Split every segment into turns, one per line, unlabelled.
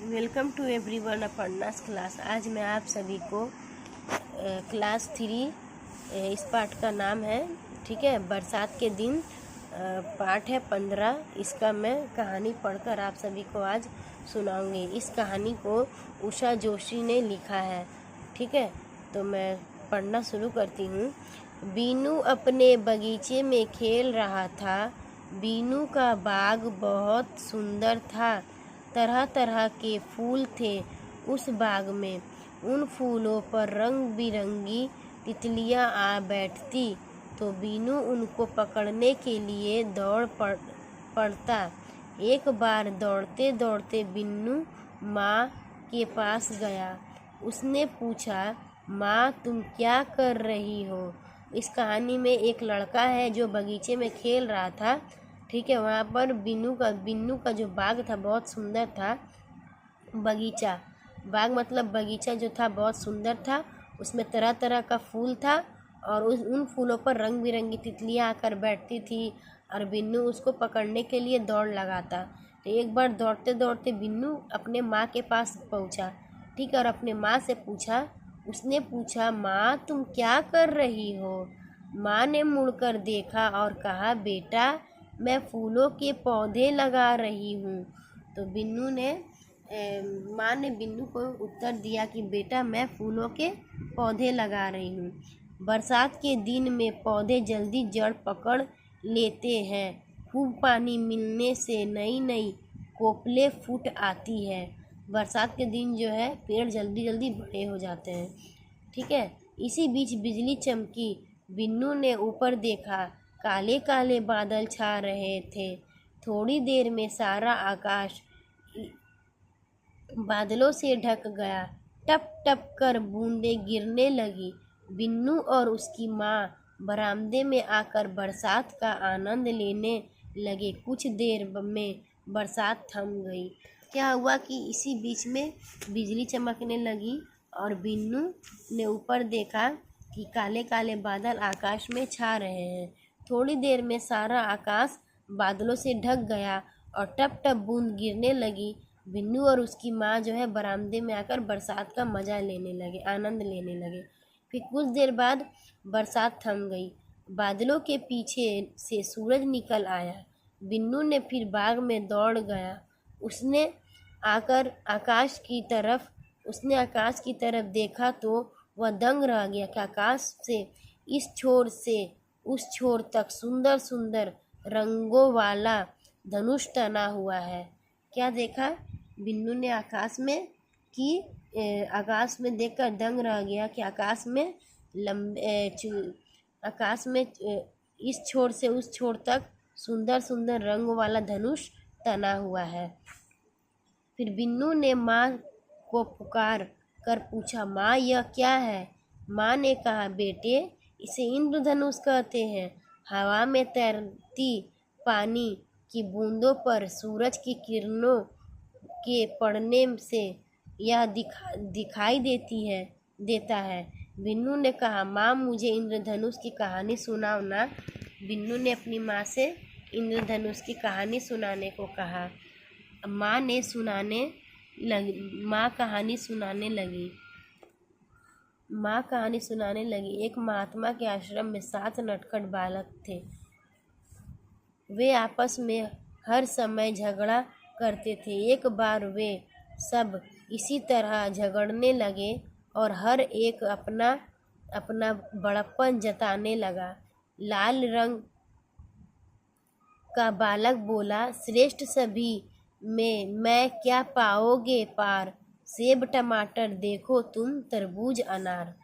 Welcome to everyone अपन्नास class. आज मैं आप सभी को क्लास 3 इस पाठ का नाम है, ठीक है, बरसात के दिन। पाठ है 15। इसका मैं कहानी पढ़कर आप सभी को आज सुनाऊंगी। इस कहानी को उषा जोशी ने लिखा है, ठीक है। तो मैं पढ़ना शुरू करती हूँ। बीनू अपने बगीचे में खेल रहा था। बीनू का बाग बहुत सुंदर था। तरह तरह के फूल थे उस बाग में। उन फूलों पर रंग बिरंगी तितलियां आ बैठती तो बीनू उनको पकड़ने के लिए दौड़ पड़ता। एक बार दौड़ते दौड़ते बीनू माँ के पास गया। उसने पूछा, माँ तुम क्या कर रही हो? इस कहानी में एक लड़का है जो बगीचे में खेल रहा था, ठीक है। वहाँ पर बिन्नू का जो बाग था बहुत सुंदर था। बगीचा, बाग मतलब बगीचा जो था बहुत सुंदर था। उसमें तरह तरह का फूल था और उन फूलों पर रंग बिरंगी तितलियाँ आकर बैठती थी और बिन्नू उसको पकड़ने के लिए दौड़ लगाता। तो एक बार दौड़ते दौड़ते बिन्नू अपने माँ के पास पहुँचा, ठीक है, और अपने माँ से पूछा। उसने पूछा, माँ तुम क्या कर रही हो? माँ ने मुड़कर देखा और कहा, बेटा मैं फूलों के पौधे लगा रही हूँ। तो माँ ने बिन्नू को उत्तर दिया कि बेटा मैं फूलों के पौधे लगा रही हूँ। बरसात के दिन में पौधे जल्दी जड़ पकड़ लेते हैं। खूब पानी मिलने से नई नई कोपलें फूट आती है। बरसात के दिन जो है पेड़ जल्दी जल्दी बड़े हो जाते हैं, ठीक है। इसी बीच बिजली चमकी। बिन्नू ने ऊपर देखा। काले काले बादल छा रहे थे। थोड़ी देर में सारा आकाश बादलों से ढक गया। टप टप कर बूंदें गिरने लगी। बिन्नू और उसकी माँ बरामदे में आकर बरसात का आनंद लेने लगे। कुछ देर में बरसात थम गई। क्या हुआ कि इसी बीच में बिजली चमकने लगी और बिन्नू ने ऊपर देखा कि काले काले बादल आकाश में छा रहे हैं। थोड़ी देर में सारा आकाश बादलों से ढक गया और टप टप बूंद गिरने लगी। बिन्नू और उसकी माँ जो है बरामदे में आकर बरसात का मज़ा लेने लगे, आनंद लेने लगे। फिर कुछ देर बाद बरसात थम गई। बादलों के पीछे से सूरज निकल आया। बिन्नू ने फिर बाग में दौड़ गया। उसने आकाश की तरफ देखा तो वह दंग रह गया कि आकाश से इस छोर से उस छोर तक सुंदर सुंदर रंगों वाला धनुष तना हुआ है। क्या देखा बिन्नू ने आकाश में देखकर दंग रह गया कि आकाश में इस छोर से उस छोर तक सुंदर सुंदर रंग वाला धनुष तना हुआ है। फिर बिन्नू ने माँ को पुकार कर पूछा, माँ यह क्या है? माँ ने कहा, बेटे इसे इंद्रधनुष कहते हैं। हवा में तैरती पानी की बूंदों पर सूरज की किरणों के पड़ने से यह दिखाई देता है। बिन्नू ने कहा, माँ मुझे इंद्रधनुष की कहानी सुनाओ ना। बिन्नू ने अपनी माँ से इंद्रधनुष की कहानी सुनाने को कहा। माँ कहानी सुनाने लगी। एक महात्मा के आश्रम में 7 नटखट बालक थे। वे आपस में हर समय झगड़ा करते थे। एक बार वे सब इसी तरह झगड़ने लगे और हर एक अपना अपना बड़प्पन जताने लगा। लाल रंग का बालक बोला, श्रेष्ठ सभी में मैं क्या पाओगे पार? सेब टमाटर देखो तुम तरबूज अनार।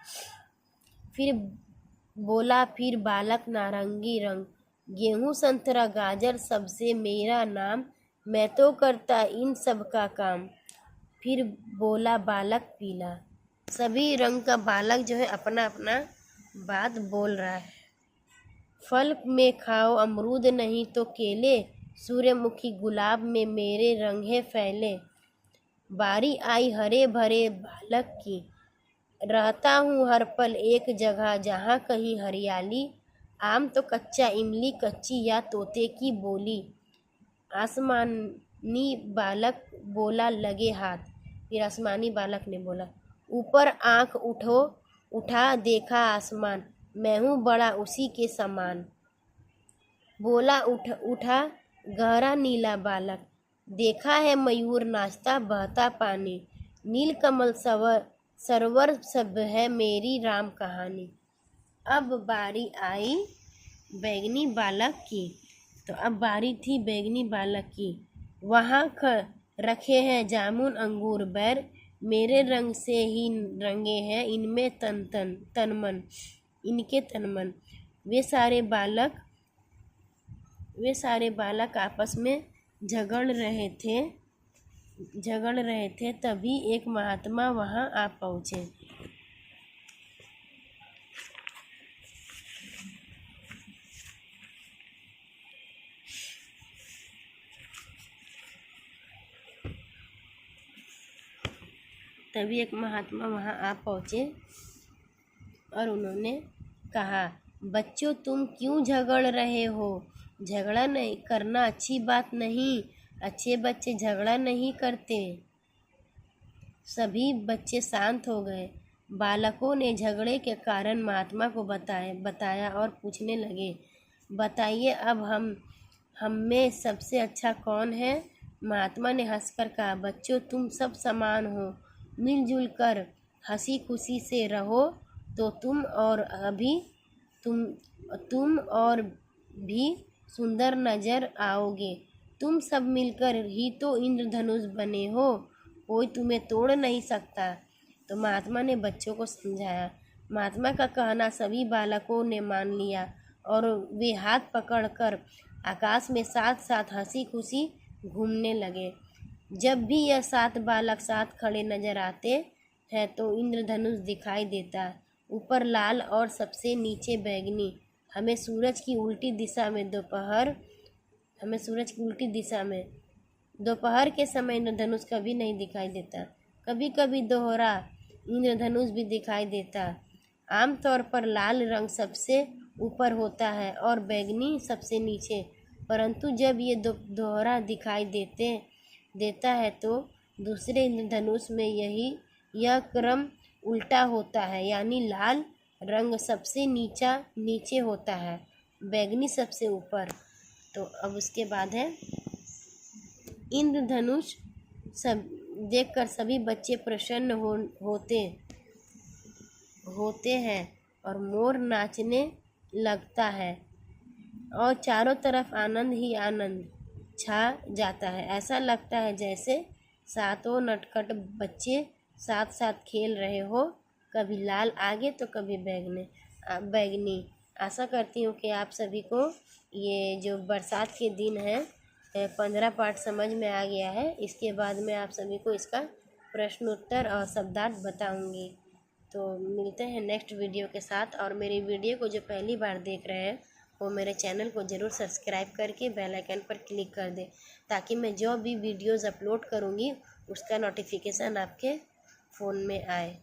फिर बालक नारंगी रंग, गेहूं संतरा गाजर सबसे मेरा नाम, मैं तो करता इन सब का काम। फिर बोला बालक पीला। सभी रंग का बालक जो है अपना अपना बात बोल रहा है। फल में खाओ अमरूद नहीं तो केले, सूर्यमुखी गुलाब में मेरे रंग है फैले। बारी आई हरे भरे बालक की, रहता हूँ हर पल एक जगह जहाँ कहीं हरियाली। आम तो कच्चा, इमली कच्ची या तोते की बोली। आसमान बालक बोला लगे हाथ। फिर आसमानी बालक ने बोला, ऊपर आँख उठा देखा आसमान, मैं हूँ बड़ा उसी के समान। बोला उठा गहरा नीला बालक, देखा है मयूर नाचता बहता पानी, नील कमल सरवर सब है मेरी राम कहानी। अब बारी आई बैगनी बालक की। तो अब बारी थी बैगनी बालक की। वहाँ रखे हैं जामुन अंगूर बैर, मेरे रंग से ही रंगे हैं इनमें तन मन, इनके तन मन। वे सारे बालक आपस में झगड़ रहे थे। तभी एक महात्मा वहाँ आ पहुँचे। और उन्होंने कहा, बच्चों तुम क्यों झगड़ रहे हो? झगड़ा नहीं करना अच्छी बात नहीं, अच्छे बच्चे झगड़ा नहीं करते। सभी बच्चे शांत हो गए। बालकों ने झगड़े के कारण महात्मा को बताया और पूछने लगे, बताइए अब हम में सबसे अच्छा कौन है? महात्मा ने हंसकर कहा, बच्चों तुम सब समान हो, मिलजुल कर हंसी खुशी से रहो तो तुम और भी सुंदर नजर आओगे। तुम सब मिलकर ही तो इंद्रधनुष बने हो, कोई तुम्हें तोड़ नहीं सकता। तो महात्मा ने बच्चों को समझाया। महात्मा का कहना सभी बालकों ने मान लिया और वे हाथ पकड़कर आकाश में साथ साथ हंसी खुशी घूमने लगे। जब भी यह 7 बालक साथ खड़े नजर आते हैं तो इंद्रधनुष दिखाई देता, ऊपर लाल और सबसे नीचे बैगनी। हमें सूरज की उल्टी दिशा दोपहर के समय इंद्रधनुष कभी नहीं दिखाई देता। कभी कभी दोहरा इंद्रधनुष भी दिखाई देता। आमतौर पर लाल रंग सबसे ऊपर होता है और बैगनी सबसे नीचे, परंतु जब ये दोहरा दिखाई देता है तो दूसरे इंद्रधनुष में यह क्रम उल्टा होता है, यानी लाल रंग सबसे नीचे होता है, बैगनी सबसे ऊपर। तो अब उसके बाद है इंद्रधनुष देखकर सभी बच्चे प्रसन्न होते हैं और मोर नाचने लगता है और चारों तरफ आनंद ही आनंद छा जाता है। ऐसा लगता है जैसे 7 नटखट बच्चे साथ साथ खेल रहे हो, कभी लाल आगे तो कभी बैगनी। आशा करती हूँ कि आप सभी को ये जो बरसात के दिन है 15 पार्ट समझ में आ गया है। इसके बाद मैं आप सभी को इसका प्रश्नोत्तर और शब्दार्थ बताऊंगी। तो मिलते हैं नेक्स्ट वीडियो के साथ। और मेरी वीडियो को जो पहली बार देख रहे हैं वो मेरे चैनल को ज़रूर सब्सक्राइब करके बेल आइकन पर क्लिक कर दें, ताकि मैं जो भी वीडियोज़ अपलोड करूँगी उसका नोटिफिकेशन आपके फ़ोन में आए।